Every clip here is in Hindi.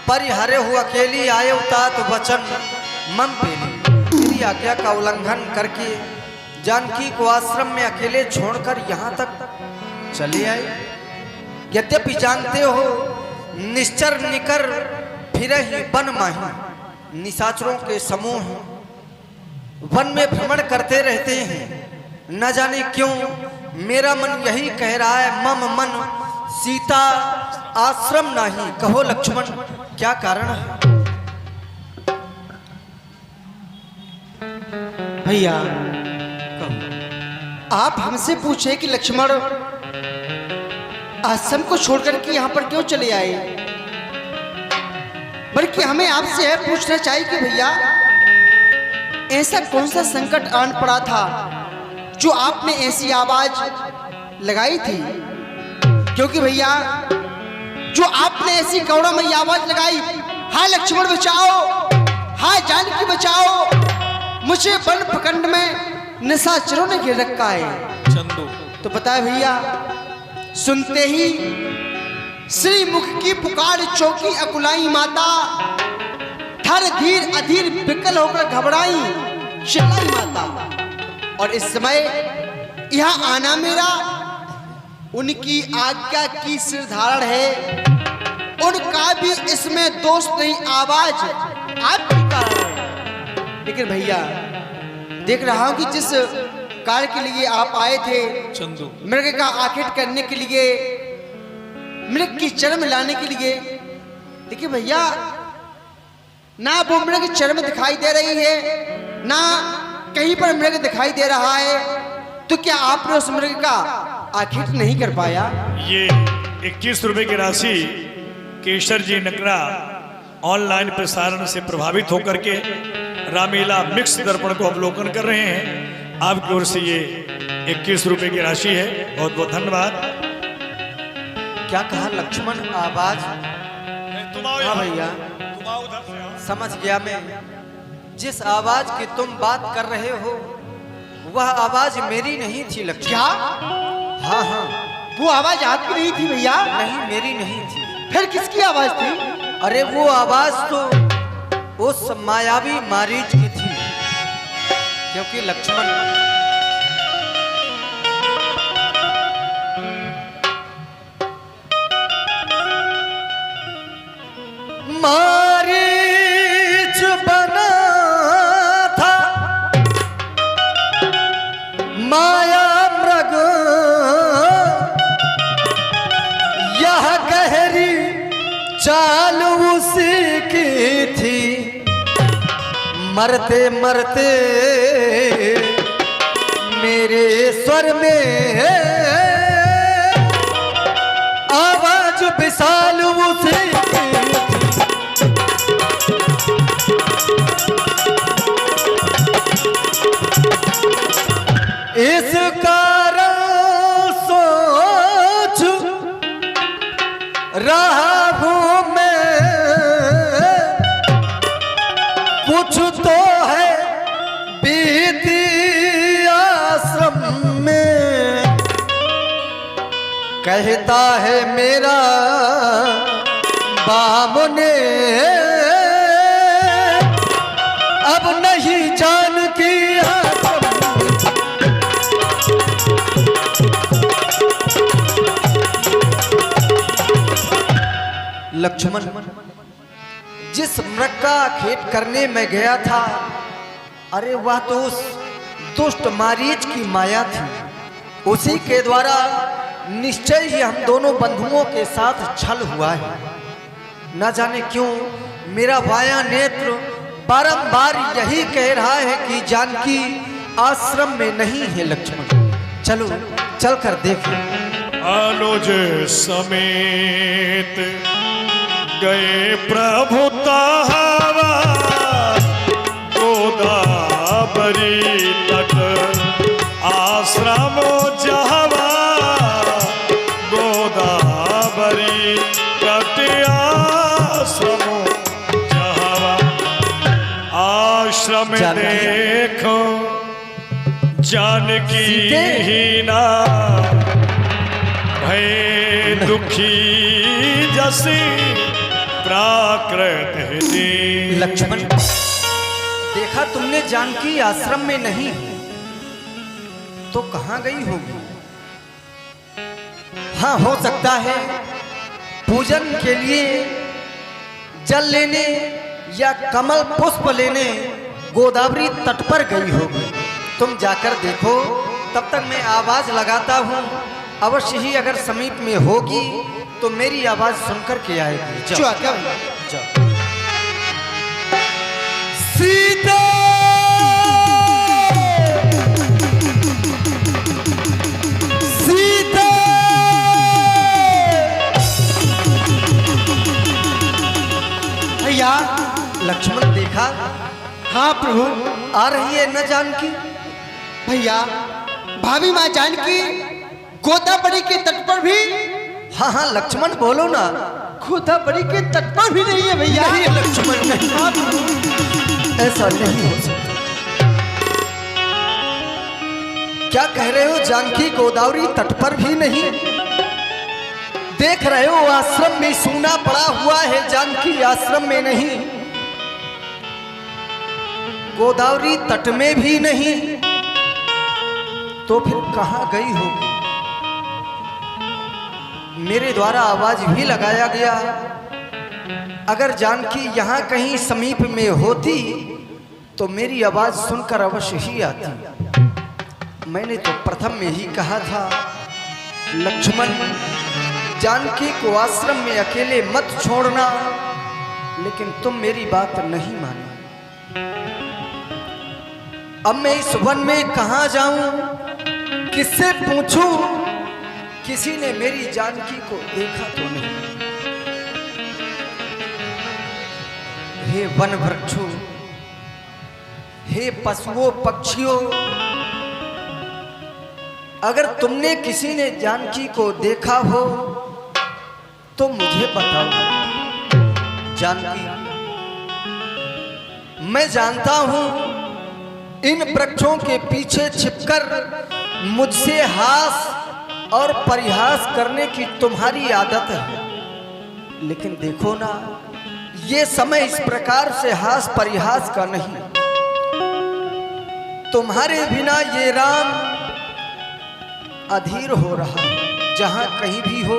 परिहरे हो अकेली आये तात वचन मम पेली। तेरी आज्ञा का उल्लंघन करके जानकी को आश्रम में अकेले छोड़कर यहाँ तक चले आए। यद्यपि जानते हो निश्चर निकर फिर ही वन माही, निशाचरों के समूह वन में भ्रमण करते रहते हैं। न जाने क्यों मेरा मन यही कह रहा है, मम मन सीता आश्रम नहीं। कहो लक्ष्मण क्या कारण है? भैया आप हमसे पूछे कि लक्ष्मण आश्रम को छोड़कर के यहाँ पर क्यों चले आए, बल्कि हमें आपसे यह पूछना चाहिए कि भैया ऐसा कौन सा संकट आन पड़ा था जो आपने ऐसी आवाज लगाई थी। क्योंकि भैया जो आपने ऐसी करुणामयी आवाज लगाई, हाय लक्ष्मण बचाओ, हाय जानकी बचाओ, मुझे वन प्रखंड में निशाचरों ने घेर रखा है। चंदू तो पता है भैया, सुनते ही श्री मुख की पुकार चौकी अकुलाई माता, थर धीर अधीर विकल होकर घबराई चिल्लाई माता। और इस समय यहाँ आना मेरा उनकी आज्ञा की सिर धारण है, उनका भी इसमें दोष नहीं, आवाज आपकी कारण है। लेकिन भैया देख रहा हूं कि जिस कार्य के लिए आप आए थे, चंदू मृग का आखेट करने के लिए, मृग की चर्म लाने के लिए, देखिए भैया ना वो मृग चर्म दिखाई दे रही है, ना कहीं पर मृग दिखाई दे रहा है। तो क्या आपने उस मृग का आखेट नहीं कर पाया? ये 21 रुपए की राशि केशर जी नकरा ऑनलाइन प्रसारण से प्रभावित होकर के रामीला मिक्स दर्पण को अवलोकन कर रहे हैं। आपकी ओर से ये 21 रुपए की राशि है, बहुत बहुत धन्यवाद। क्या कहा लक्ष्मण? आवाज? हाँ भैया समझ गया मैं। जिस आवाज की तुम बात कर रहे हो वह आवाज मेरी नहीं थी लक्ष्मण। क्या? हाँ हाँ, वो आवाज आपकी नहीं थी भैया? नहीं मेरी नहीं थी। फिर किसकी आवाज थी? अरे वो आवाज तो उस मायावी मारीच की थी। क्योंकि लक्ष्मण मारीच बना था माया मृग, यह गहरी चाल उसी की थी। मरते मरते मेरे स्वर में आवाज विशाल उसी की थी। इस कारण सोच रहा हूं मैं, कुछ तो है बीती आश्रम में। कहता है मेरा बामने अब नहीं जान की लक्ष्मण जिस मृग का खेत करने में गया था, अरे वह तो उस दुष्ट मारीच की माया थी। उसी के द्वारा निश्चय ही हम दोनों बंधुओं के साथ छल हुआ है। न जाने क्यों मेरा वाया नेत्र बारंबार यही कह रहा है कि जानकी आश्रम में नहीं है। लक्ष्मण चलो चल कर देखें। अनुज समेत गए प्रभु तावा, गोदावरी तट आश्रम जहवा, गोदावरी तट आश्रम जहवा। आश्रम देखो जानकी ही ना भय दुखी जसी प्राकृत लक्ष्मण, देखा तुमने जानकी आश्रम में नहीं तो कहां गई होगी? हाँ, हो सकता है पूजन के लिए जल लेने या कमल पुष्प लेने गोदावरी तट पर गई होगी। तुम जाकर देखो, तब तक मैं आवाज लगाता हूँ। अवश्य ही अगर समीप में होगी तो मेरी आवाज सुनकर के आएगी। जाओ, जाओ। सीता सीता भैया। लक्ष्मण देखा? हाँ प्रभु। आ रही है न जानकी? भैया, भाभी माँ जानकी गोदावरी के तट पर भी। हाँ हाँ लक्ष्मण बोलो ना। गोदावरी के तट पर भी नहीं है भैया। नहीं लक्ष्मण नहीं। हाँ प्रभु। ऐसा नहीं हो सकता। क्या कह रहे हो? जानकी गोदावरी तट पर भी नहीं? देख रहे हो आश्रम में सूना पड़ा हुआ है, जानकी आश्रम में नहीं, गोदावरी तट में भी नहीं, तो फिर कहां गई होगी? मेरे द्वारा आवाज भी लगाया गया। अगर जानकी यहां कहीं समीप में होती तो मेरी आवाज सुनकर अवश्य ही आती। मैंने तो प्रथम में ही कहा था लक्ष्मण, जानकी को आश्रम में अकेले मत छोड़ना, लेकिन तुम मेरी बात नहीं मानी। अब मैं इस वन में कहां जाऊं, किससे पूछूं? किसी ने मेरी जानकी को देखा तो नहीं। हे वन वृक्षों, हे पशुओं पक्षियों, अगर तुमने किसी ने जानकी को देखा हो तो मुझे बताओ। जानकी, मैं जानता हूं इन वृक्षों के पीछे छिपकर मुझसे हास और परिहास करने की तुम्हारी आदत है, लेकिन देखो ना, ये समय इस प्रकार से हास परिहास का नहीं। तुम्हारे बिना ये राम अधीर हो रहा है। जहां कहीं भी हो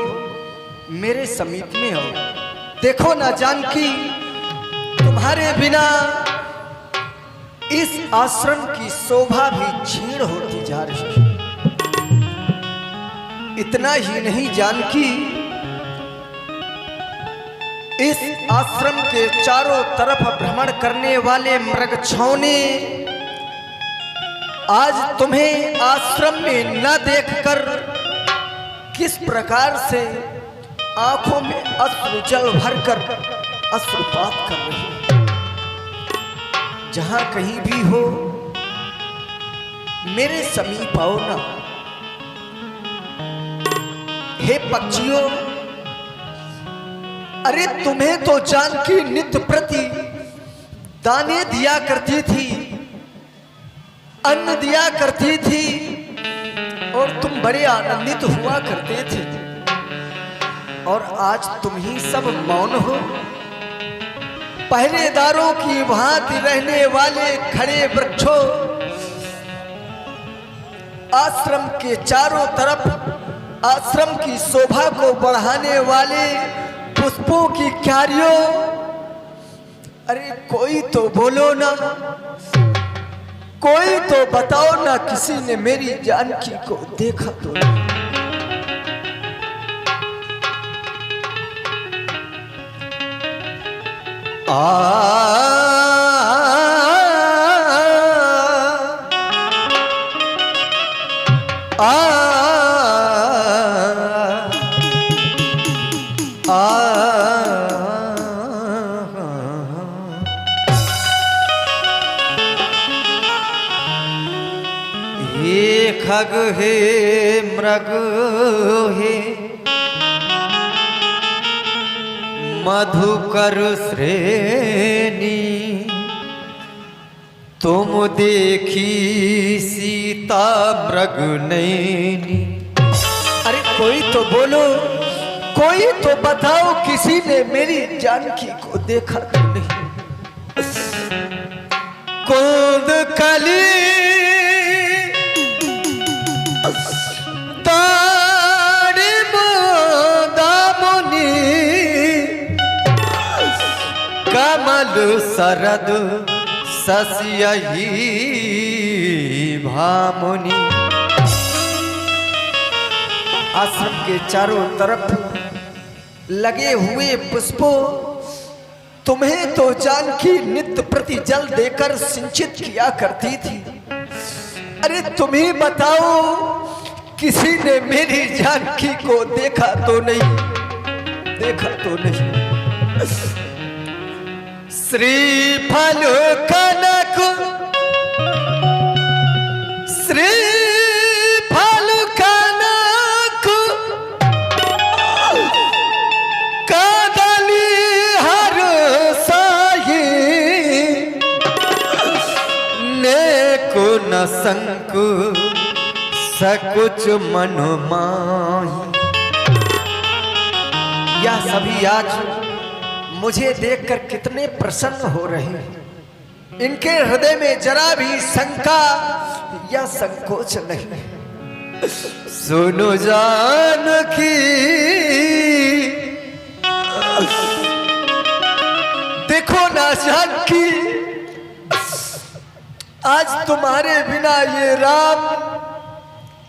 मेरे समीप में हो। देखो ना जानकी, तुम्हारे बिना इस आश्रम की शोभा भी क्षीण होती जा रही है। इतना ही नहीं जानकी, इस आश्रम के चारों तरफ भ्रमण करने वाले मृगछौ ने आज तुम्हें आश्रम में न देखकर किस प्रकार से आंखों में अश्रु जल भरकर अश्रुपात कर रही है। जहां कहीं भी हो मेरे समीप आओ ना। हे पक्षियों, अरे तुम्हें तो जानकी नित्य प्रति दाने दिया करती थी, अन्न दिया करती थी, और तुम बड़े आनंदित हुआ करते थे, और आज तुम ही सब मौन हो। पहरेदारों की भांति रहने वाले खड़े वृक्षों, आश्रम के चारों तरफ आश्रम की शोभा को बढ़ाने वाले पुष्पों की क्यारियों, अरे कोई तो बोलो ना, कोई तो बताओ ना, किसी ने मेरी जानकी को देखा तो नहीं। हे खग हे मृग हे मधुकर श्रेणी, तुम देखी सीता मृग नैनी। अरे कोई तो बोलो, कोई तो बताओ, किसी ने मेरी जानकी को देखा तो नहीं। कुंद कली ताड़ी दामुनि कमल सरद सस्यहि भामुनि। आश्रम के चारों तरफ लगे हुए पुष्पों तुम्हें तो जानकी नित्य प्रति जल देकर सिंचित किया करती थी। अरे तुम्हें बताओ, किसी ने मेरी जानकी को देखा तो नहीं, देखा तो नहीं। श्रीफल कनक श्रीफल कनक कदली हर साई नेको न संकु सकुच मन माही। यह सभी आज मुझे देखकर कितने प्रसन्न हो रहे हैं। इनके हृदय में जरा भी शंका या संकोच नहीं। सुनो जानकी, देखो ना जानकी, आज तुम्हारे बिना ये राम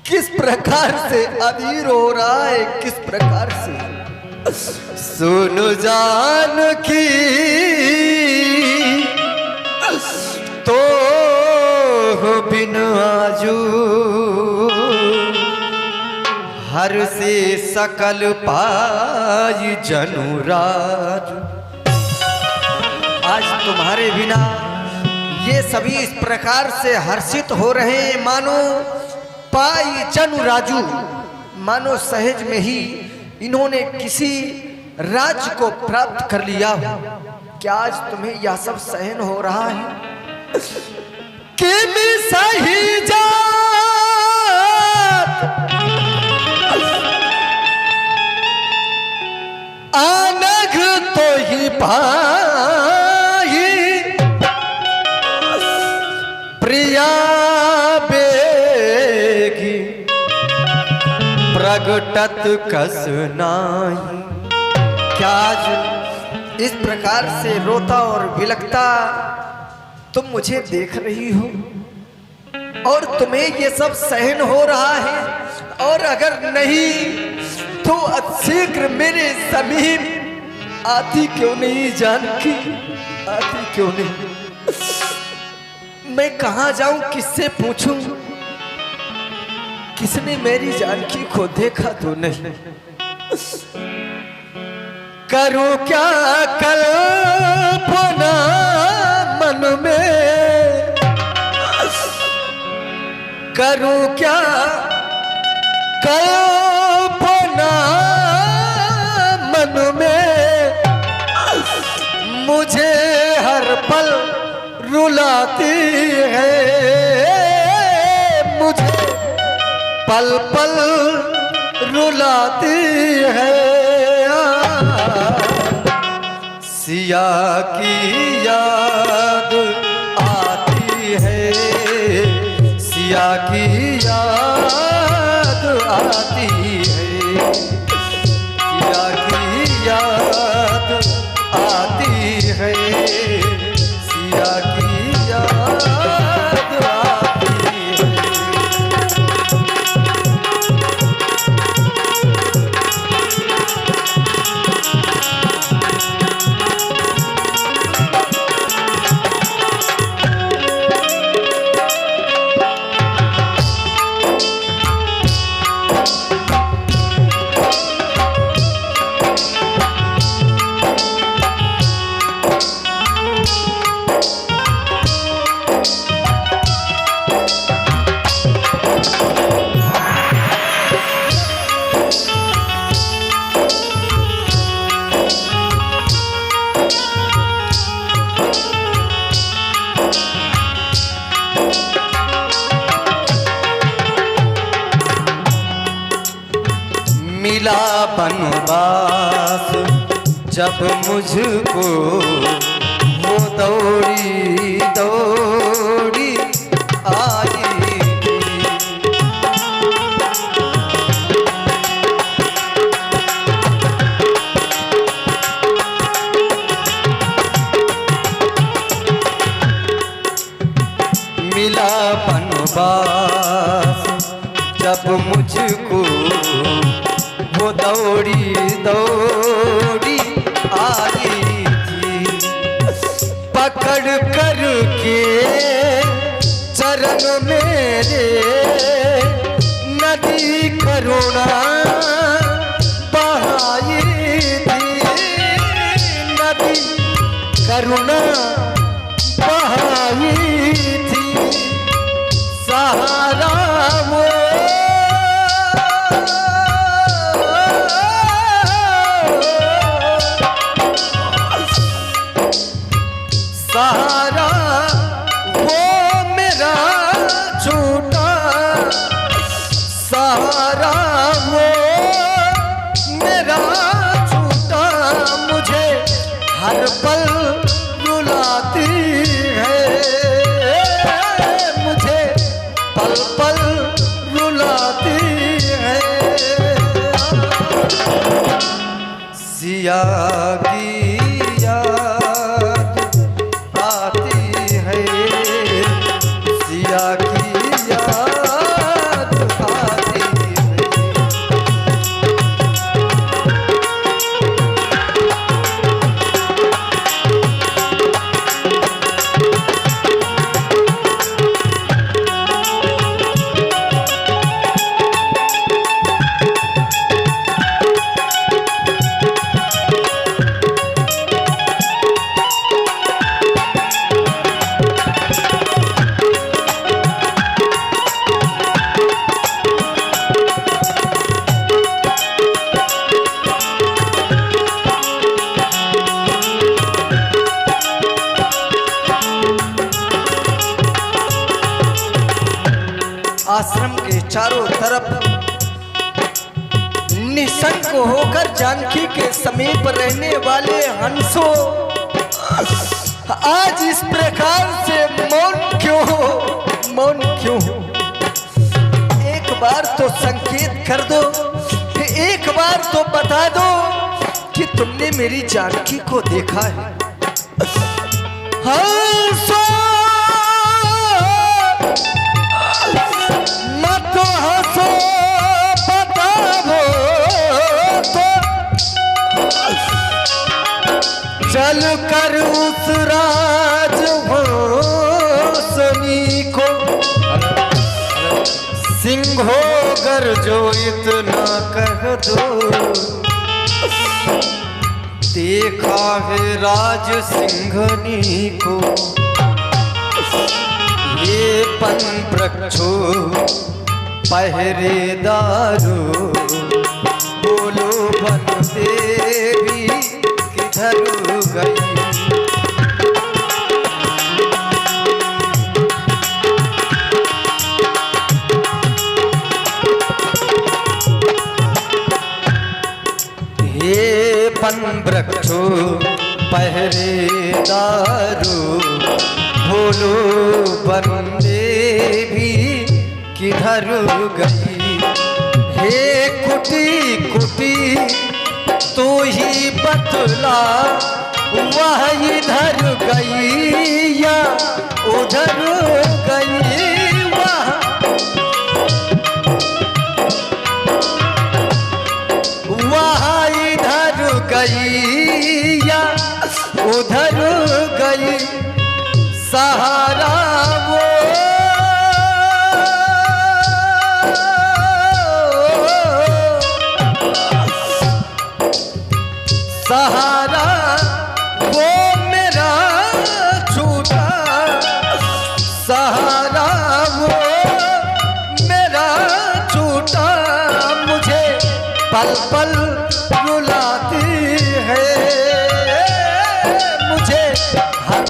किस प्रकार से अधीर हो रहा है, किस प्रकार से। सुनो जानकी, तो बिन आजू हर से सकल पाई जनुराज। आज तुम्हारे बिना ये सभी इस प्रकार से हर्षित हो रहे हैं, मानो पाई जनुराजू, मानो सहज में ही इन्होंने किसी राज्य को प्राप्त कर लिया हो। क्या आज तुम्हें यह सब सहन हो रहा है कि मैं सही जात आनघ तो ही पाई प्रिया बेगी प्रगटत कस नाही। क्या आज इस प्रकार से रोता और बिलखता तुम मुझे देख रही हो और तुम्हें ये सब सहन हो रहा है? और अगर नहीं तो शीघ्र मेरे समीप आती क्यों नहीं जानकी, आती क्यों नहीं? मैं कहाँ जाऊं, किससे पूछूं? किसने मेरी जानकी को देखा तो नहीं। करूं क्या कल्पना मन में, करूं क्या कल्पना मन में, मुझे हर पल रुलाती है, मुझे पल पल रुलाती है। सिया की याद आती है, सिया की याद आती है, सिया की याद आती है, सिया की याद आती है। मिला बनवास जब मुझको वो दौड़ी दौड़ी का बनवास जब मुझको वो दौड़ी दौड़ी आई थी, पकड़ कर के चरण मेरे नदी करुणा बहाई थी, नदी करुणा बहाई थी, सहारा वो सहारा वो मेरा छूटा, सहारा वो मेरा छूटा, मुझे हर पल रुलाती है, मुझे पल पल रुलाती है। सिया की याद आती है, सिया की याद आती है। आश्रम के चारों तरफ निशंक होकर जानकी के समीप रहने वाले हंसों आज इस प्रकार से मौन क्यों हो, मौन क्यों हो? एक बार तो संकेत कर दो, एक बार तो बता दो कि तुमने मेरी जानकी को देखा है। हंसो मत हंसो, बताओ तो चल कर उस राजवासनी को, सिंहो गर जो इतना कह दो, देखा है राज सिंहनी को, ये पन वृक्षो पहरेदारो, बोलो बन देवी किधर गई। हे पन वृक्षो पहरेदारो, बोलो बंदे भी किधर गई। हे कुटी कुटी तू ही बतला, वह इधर गई या उधर गई, वह इधर गई या उधर गई, सहारा वो सहारा वो मेरा छूटा, सहारा वो मेरा छूटा, मुझे पल पल रुलाती है, मुझे हर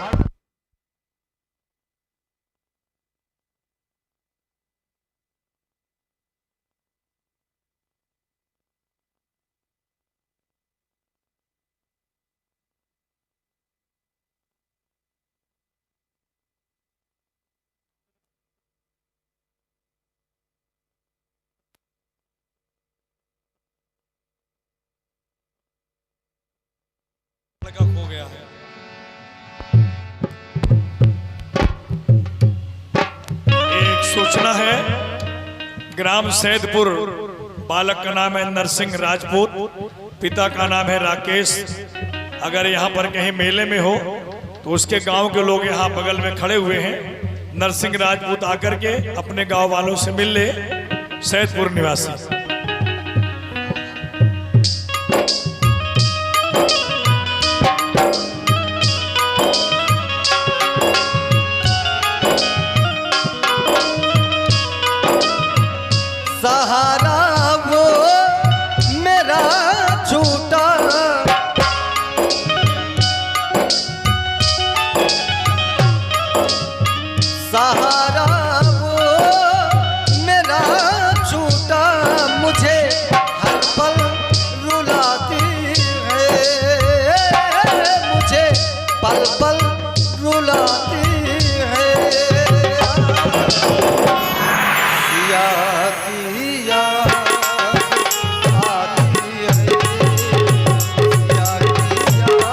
लगा खो गया है। है ग्राम सैदपुर। बालक का नाम है नरसिंह राजपूत, पिता का नाम है राकेश। अगर यहाँ पर कहीं मेले में हो तो उसके गांव के लोग यहाँ बगल में खड़े हुए हैं। नरसिंह राजपूत आकर के अपने गांव वालों से मिल ले। सैदपुर निवासी। सहारा वो मेरा झूठा, सहारा वो मेरा झूठा, मुझे हर पल रुलाती है, मुझे पल पल रुलाती है। सिया की याद आती है, सिया की याद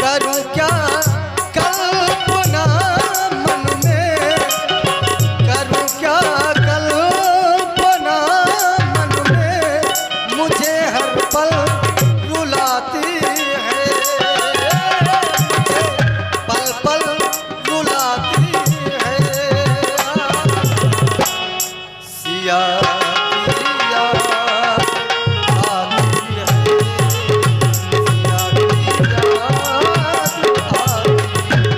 करूं क्या कल्पना मन में, करूं क्या कल्पना मन में, मुझे हर पल रुलाती है, पल पल रुलाती है। सिया की याद आती है, सिया की याद आती है,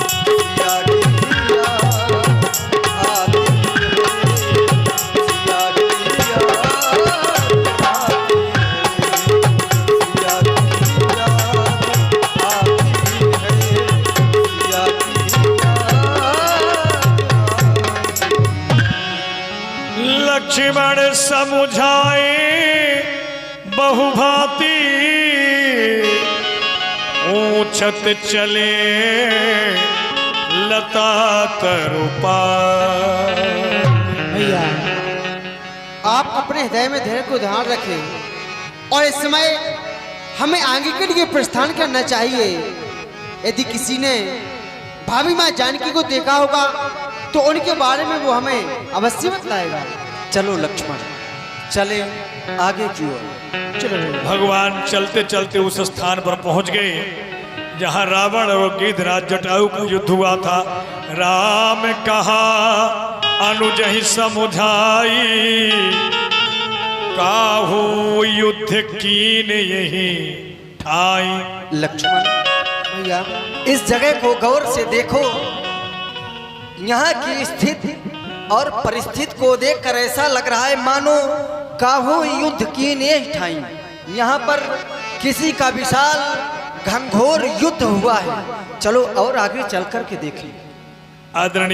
सिया की याद आती है। लक्ष्मण समुझाए बहुभांति, ऊंचत चले लता तरुपा। भैया आप अपने हृदय में धैर्य को धारण रखें और इस समय हमें आगे के लिए प्रस्थान करना चाहिए। यदि किसी ने भाभी माँ जानकी को देखा होगा तो उनके बारे में वो हमें अवश्य बतलाएगा। चलो लक्ष्मण, चले आगे की ओर। चलो भैया। भगवान चलते चलते उस स्थान पर पहुंच गए जहां रावण और गिद्धराज जटायु का युद्ध हुआ था। राम कहा अनुज ही समुझाई, काहू युद्ध कीन यही ठाई। लक्ष्मण, भैया इस जगह को गौर से देखो। यहाँ की स्थिति और परिस्थिति को देखकर ऐसा लग रहा है मानो काहू युद्ध की ने ठाई। यहाँ पर किसी का विशाल घनघोर युद्ध हुआ है। चलो और आगे चल कर के देखें। आदरणीय